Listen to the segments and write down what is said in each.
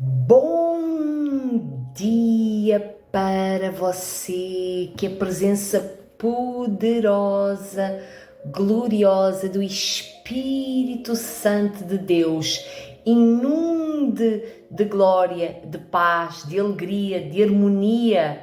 Bom dia para você, que a presença poderosa, gloriosa do Espírito Santo de Deus inunde de glória, de paz, de alegria, de harmonia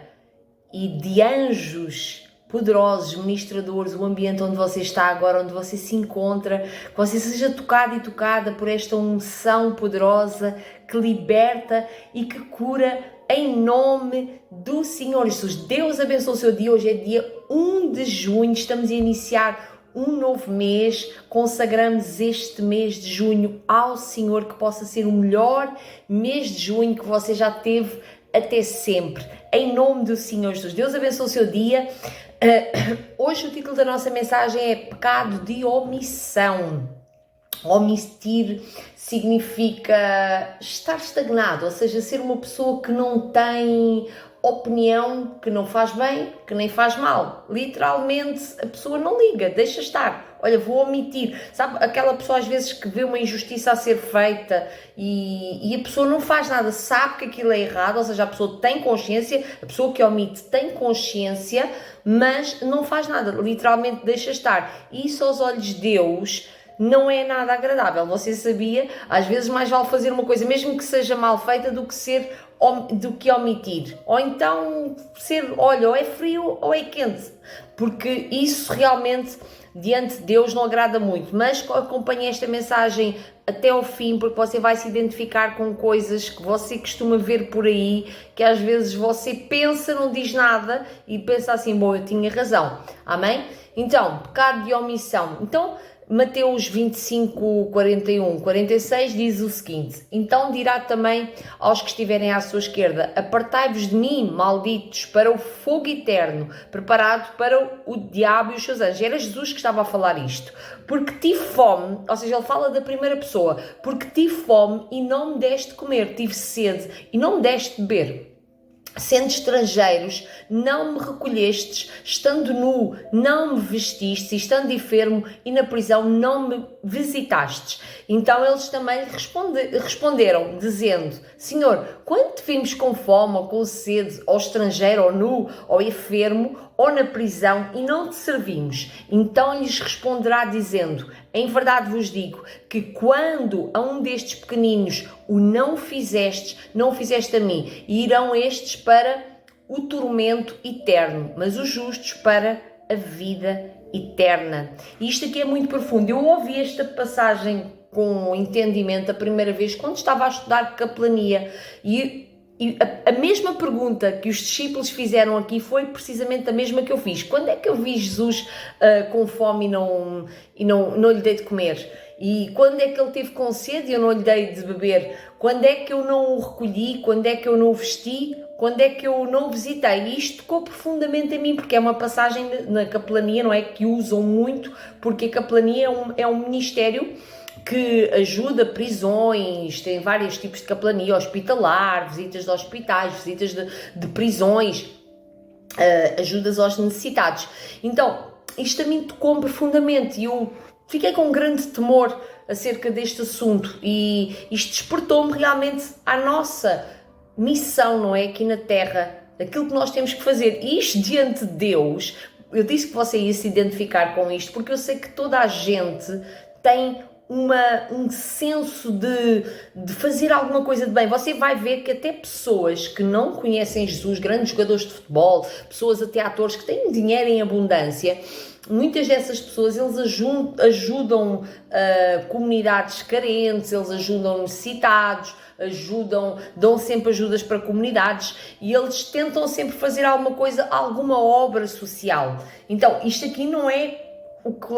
e de anjos poderosos, ministradores, o ambiente onde você está agora, onde você se encontra, que você seja tocado e tocada por esta unção poderosa que liberta e que cura em nome do Senhor Jesus. Deus abençoe o seu dia. Hoje é dia 1 de junho, estamos a iniciar um novo mês, consagramos este mês de junho ao Senhor, que possa ser o melhor mês de junho que você já teve até sempre, em nome do Senhor Jesus. Deus abençoe o seu dia. Hoje o título da nossa mensagem é Pecado de Omissão. Omitir significa estar estagnado, ou seja, ser uma pessoa que não tem opinião, que não faz bem, que nem faz mal. Literalmente, a pessoa não liga, deixa estar. Olha, vou omitir. Sabe, aquela pessoa às vezes que vê uma injustiça a ser feita e a pessoa não faz nada, sabe que aquilo é errado, ou seja, a pessoa tem consciência, a pessoa que omite tem consciência, mas não faz nada, literalmente deixa estar. E isso aos olhos de Deus não é nada agradável. Você sabia? Às vezes mais vale fazer uma coisa, mesmo que seja mal feita, do que omitir. Ou então ser, olha, ou é frio ou é quente. Porque isso realmente diante de Deus não agrada muito. Mas acompanhe esta mensagem até ao fim, porque você vai se identificar com coisas que você costuma ver por aí, que às vezes você pensa, não diz nada e pensa assim, bom, eu tinha razão. Amém? Então, pecado de omissão. Então, Mateus 25, 41, 46 diz o seguinte: então dirá também aos que estiverem à sua esquerda: apartai-vos de mim, malditos, para o fogo eterno, preparado para o diabo e os seus anjos. Era Jesus que estava a falar isto. Porque tive fome, ou seja, ele fala da primeira pessoa, porque tive fome e não me deste comer, tive sede e não me deste beber. Sendo estrangeiros, não me recolhestes, estando nu, não me vestistes, e estando enfermo e na prisão, não me visitastes. Então eles também responderam, dizendo: Senhor, quando te vimos com fome, ou com sede, ou estrangeiro, ou nu, ou enfermo, ou na prisão, e não te servimos? Então lhes responderá, dizendo: em verdade vos digo que quando a um destes pequeninos o não fizeste a mim, e irão estes para o tormento eterno, mas os justos para a vida eterna. E isto aqui é muito profundo. Eu ouvi esta passagem com entendimento a primeira vez quando estava a estudar capelania e a mesma pergunta que os discípulos fizeram aqui foi precisamente a mesma que eu fiz. Quando é que eu vi Jesus com fome e não lhe dei de comer? E quando é que ele teve com sede e eu não lhe dei de beber? Quando é que eu não o recolhi? Quando é que eu não o vesti? Quando é que eu não o visitei? E isto tocou profundamente em mim, porque é uma passagem na capelania, não é? Que usam muito, porque a capelania é um ministério que ajuda prisões, tem vários tipos de capelania hospitalar, visitas de hospitais, visitas de prisões, ajudas aos necessitados. Então, isto a mim tocou-me profundamente e eu fiquei com um grande temor acerca deste assunto e isto despertou-me realmente à nossa missão, não é? Aqui na Terra, aquilo que nós temos que fazer, e isto diante de Deus. Eu disse que você ia se identificar com isto, porque eu sei que toda a gente tem um senso de fazer alguma coisa de bem. Você vai ver que até pessoas que não conhecem Jesus, grandes jogadores de futebol, pessoas até atores que têm dinheiro em abundância, muitas dessas pessoas, eles ajudam comunidades carentes, eles ajudam necessitados, dão sempre ajudas para comunidades e eles tentam sempre fazer alguma coisa, alguma obra social. Então, isto aqui não é o que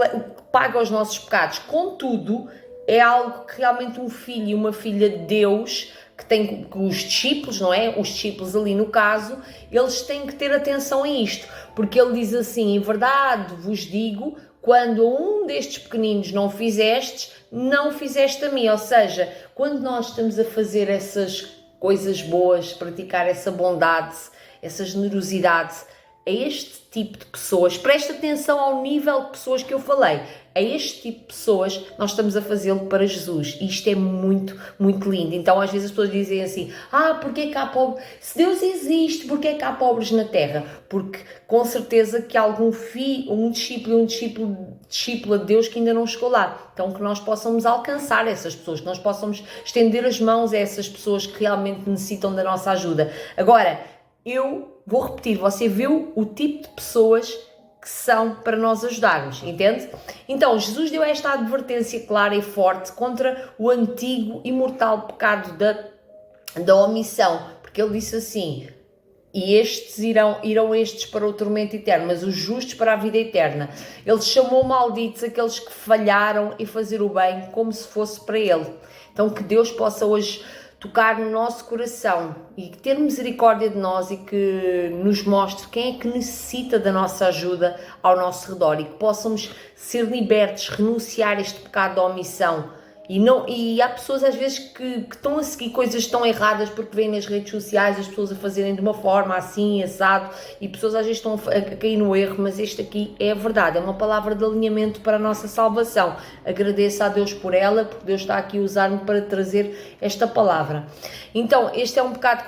paga os nossos pecados, contudo, é algo que realmente um filho e uma filha de Deus, que tem os discípulos, não é? Os discípulos ali no caso, eles têm que ter atenção a isto, porque ele diz assim: em verdade vos digo, quando um destes pequeninos não fizeste a mim. Ou seja, quando nós estamos a fazer essas coisas boas, praticar essa bondade, essa generosidade, a este tipo de pessoas, presta atenção ao nível de pessoas que eu falei, a este tipo de pessoas nós estamos a fazê-lo para Jesus, e isto é muito, muito lindo. Então às vezes as pessoas dizem assim, porque é que há pobres, se Deus existe, porque é que há pobres na terra? Porque com certeza que há algum filho, um discípula de Deus que ainda não chegou lá, então que nós possamos alcançar essas pessoas, que nós possamos estender as mãos a essas pessoas que realmente necessitam da nossa ajuda. Agora, eu vou repetir, você viu o tipo de pessoas que são para nós ajudarmos, entende? Então, Jesus deu esta advertência clara e forte contra o antigo e mortal pecado da omissão, porque ele disse assim, e estes irão estes para o tormento eterno, mas os justos para a vida eterna. Ele chamou malditos aqueles que falharam em fazer o bem como se fosse para ele. Então, que Deus possa hoje tocar no nosso coração e ter misericórdia de nós e que nos mostre quem é que necessita da nossa ajuda ao nosso redor e que possamos ser libertos, renunciar a este pecado da omissão. E há pessoas às vezes que estão a seguir coisas tão erradas porque veem nas redes sociais as pessoas a fazerem de uma forma assim, assado, e pessoas às vezes estão a cair no erro, mas este aqui é a verdade, é uma palavra de alinhamento para a nossa salvação. Agradeço a Deus por ela, porque Deus está aqui a usar-me para trazer esta palavra. Então, este é um pecado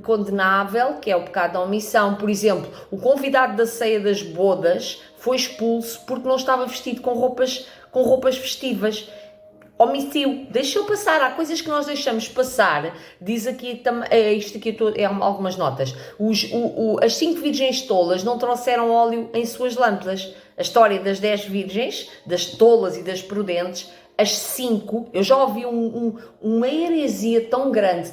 condenável, que é o pecado da omissão. Por exemplo, o convidado da ceia das bodas foi expulso porque não estava vestido com roupas festivas. Omitiu, deixou passar, há coisas que nós deixamos passar, diz aqui, isto aqui é algumas notas, as 5 virgens tolas não trouxeram óleo em suas lâmpadas. A história das 10 virgens, das tolas e das prudentes, as 5, eu já ouvi uma heresia tão grande,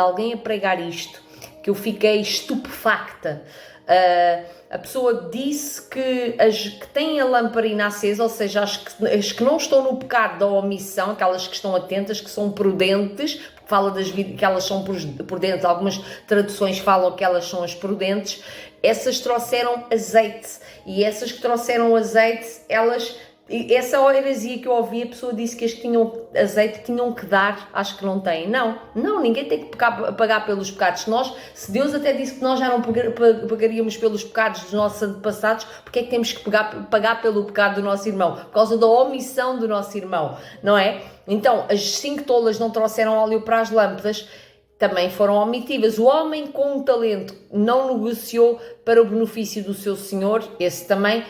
alguém a pregar isto, que eu fiquei estupefacta. A pessoa disse que as que têm a lamparina acesa, ou seja, as que não estão no pecado da omissão, aquelas que estão atentas, que são prudentes, porque fala que elas são prudentes, algumas traduções falam que elas são as prudentes, essas trouxeram azeite, e essas que trouxeram azeite, essa heresia que eu ouvi, a pessoa disse que as que tinham azeite tinham que dar às que não têm. Não, ninguém tem que pagar pelos pecados. Se Deus até disse que nós já não pagaríamos pelos pecados dos nossos antepassados, porque é que temos que pagar pelo pecado do nosso irmão? Por causa da omissão do nosso irmão, não é? Então, as 5 tolas não trouxeram óleo para as lâmpadas, também foram omitivas. O homem com um talento não negociou para o benefício do seu senhor, esse também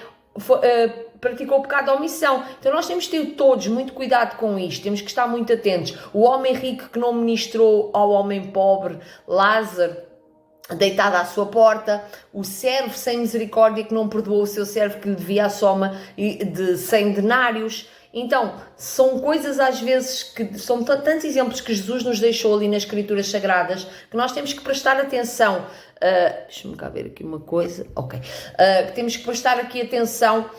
praticou o pecado da omissão. Então nós temos que ter todos muito cuidado com isto, temos que estar muito atentos. O homem rico que não ministrou ao homem pobre, Lázaro, deitado à sua porta, o servo sem misericórdia que não perdoou o seu servo que lhe devia a soma de 100 denários. Então, são coisas às vezes que são tantos exemplos que Jesus nos deixou ali nas Escrituras Sagradas que nós temos que prestar atenção. Deixa-me cá ver aqui uma coisa. Ok. Que temos que prestar aqui atenção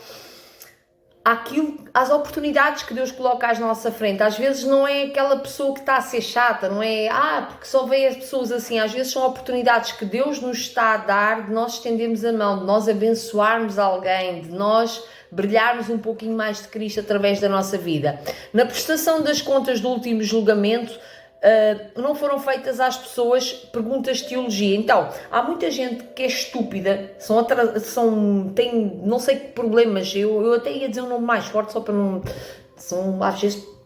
às oportunidades que Deus coloca à nossa frente. Às vezes não é aquela pessoa que está a ser chata, não é, porque só veio as pessoas assim. Às vezes são oportunidades que Deus nos está a dar de nós estendermos a mão, de nós abençoarmos alguém, de nós brilharmos um pouquinho mais de Cristo através da nossa vida. Na prestação das contas do último julgamento, não foram feitas às pessoas perguntas de teologia. Então, há muita gente que é estúpida, tem não sei que problemas, eu até ia dizer um nome mais forte só para não... às vezes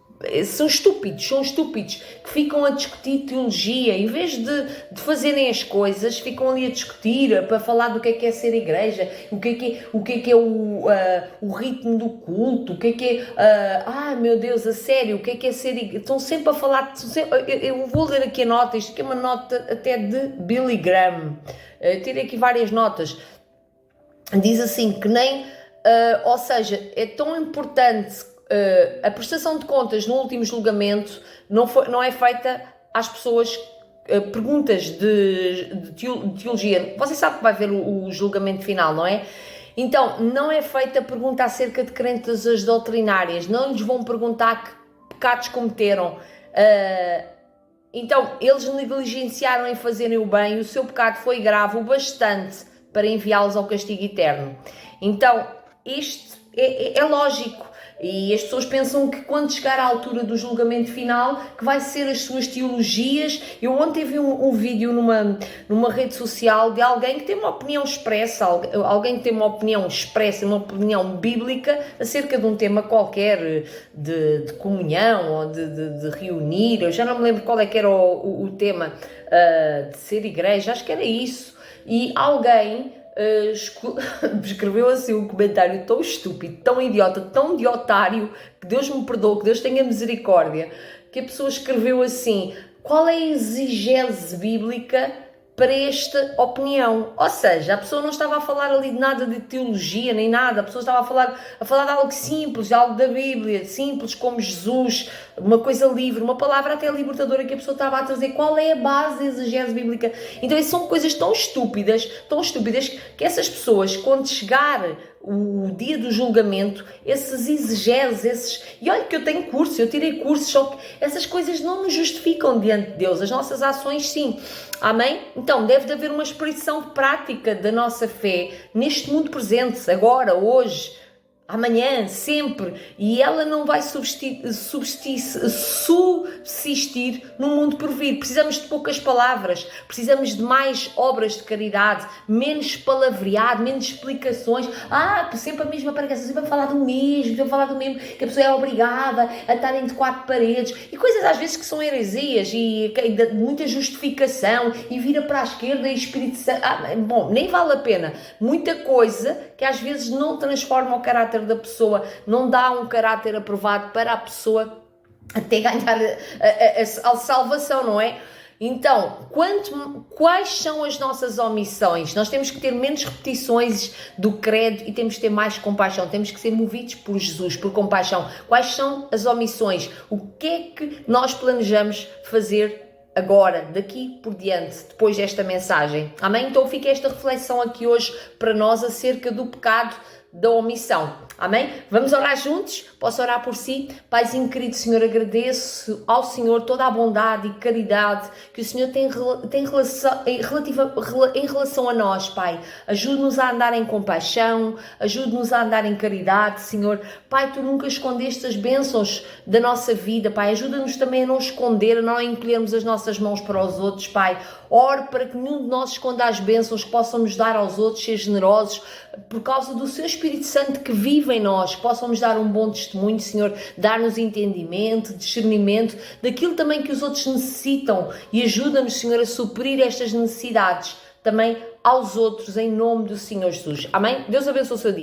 são estúpidos, que ficam a discutir teologia, em vez de fazerem as coisas, ficam ali a discutir, para falar do que é ser igreja, o que é o ritmo do culto, meu Deus, a sério, o que é ser igreja, estão sempre a falar, eu vou ler aqui a nota, isto aqui é uma nota até de Billy Graham, tirei aqui várias notas, diz assim, que nem, ou seja, é tão importante a prestação de contas no último julgamento não é feita às pessoas perguntas de teologia. Você sabe que vai haver o julgamento final, não é? Então, não é feita pergunta acerca de crenças doutrinárias, não lhes vão perguntar que pecados cometeram. Então, eles negligenciaram em fazerem o bem e o seu pecado foi grave o bastante para enviá-los ao castigo eterno. Então, isto é lógico. E as pessoas pensam que quando chegar à altura do julgamento final, que vai ser as suas teologias. Eu ontem vi um vídeo numa rede social de alguém que tem uma opinião expressa, alguém que tem uma opinião expressa, uma opinião bíblica acerca de um tema qualquer, de comunhão ou de reunir. Eu já não me lembro qual é que era o tema, de ser igreja, acho que era isso. E alguém escreveu assim um comentário tão estúpido, tão idiota, tão de otário, que Deus me perdoe, que Deus tenha misericórdia, que a pessoa escreveu assim: qual é a exegese bíblica para esta opinião? Ou seja, a pessoa não estava a falar ali de nada de teologia, nem nada, a pessoa estava a falar de algo simples, de algo da Bíblia, simples como Jesus, uma coisa livre, uma palavra até libertadora que a pessoa estava a trazer. Qual é a base da exegese bíblica? Então, isso são coisas tão estúpidas, que essas pessoas, quando chegar o dia do julgamento, esses exegeses, e olha que eu tenho curso, eu tirei curso, só que essas coisas não nos justificam diante de Deus, as nossas ações sim, amém? Então deve de haver uma expressão prática da nossa fé neste mundo presente, agora, hoje, amanhã, sempre, e ela não vai subsistir no mundo por vir. Precisamos de poucas palavras, precisamos de mais obras de caridade, menos palavreado, menos explicações. Sempre a mesma pregação, sempre a falar do mesmo, que a pessoa é obrigada a estar entre quatro paredes, e coisas às vezes que são heresias, e muita justificação, e vira para a esquerda e Espírito Santo. Nem vale a pena. Muita coisa que às vezes não transforma o caráter da pessoa, não dá um caráter aprovado para a pessoa até ganhar a salvação, não é? Então, quais são as nossas omissões? Nós temos que ter menos repetições do credo e temos que ter mais compaixão. Temos que ser movidos por Jesus, por compaixão. Quais são as omissões? O que é que nós planejamos fazer agora, daqui por diante, depois desta mensagem? Amém? Então fica esta reflexão aqui hoje para nós acerca do pecado da omissão. Amém? Vamos orar juntos? Posso orar por si? Paizinho querido, Senhor, agradeço ao Senhor toda a bondade e caridade que o Senhor tem em relação a nós, Pai. Ajude-nos a andar em compaixão, ajude-nos a andar em caridade, Senhor. Pai, Tu nunca escondeste as bênçãos da nossa vida, Pai. Ajuda-nos também a não esconder, a não encolhermos as nossas mãos para os outros, Pai. Ore para que nenhum de nós esconda as bênçãos que possamos dar aos outros, ser generosos, por causa do Seu Espírito Santo que vive em nós, que possamos dar um bom testemunho, Senhor, dar-nos entendimento, discernimento daquilo também que os outros necessitam, e ajuda-nos, Senhor, a suprir estas necessidades também aos outros, em nome do Senhor Jesus. Amém? Deus abençoe o seu dia.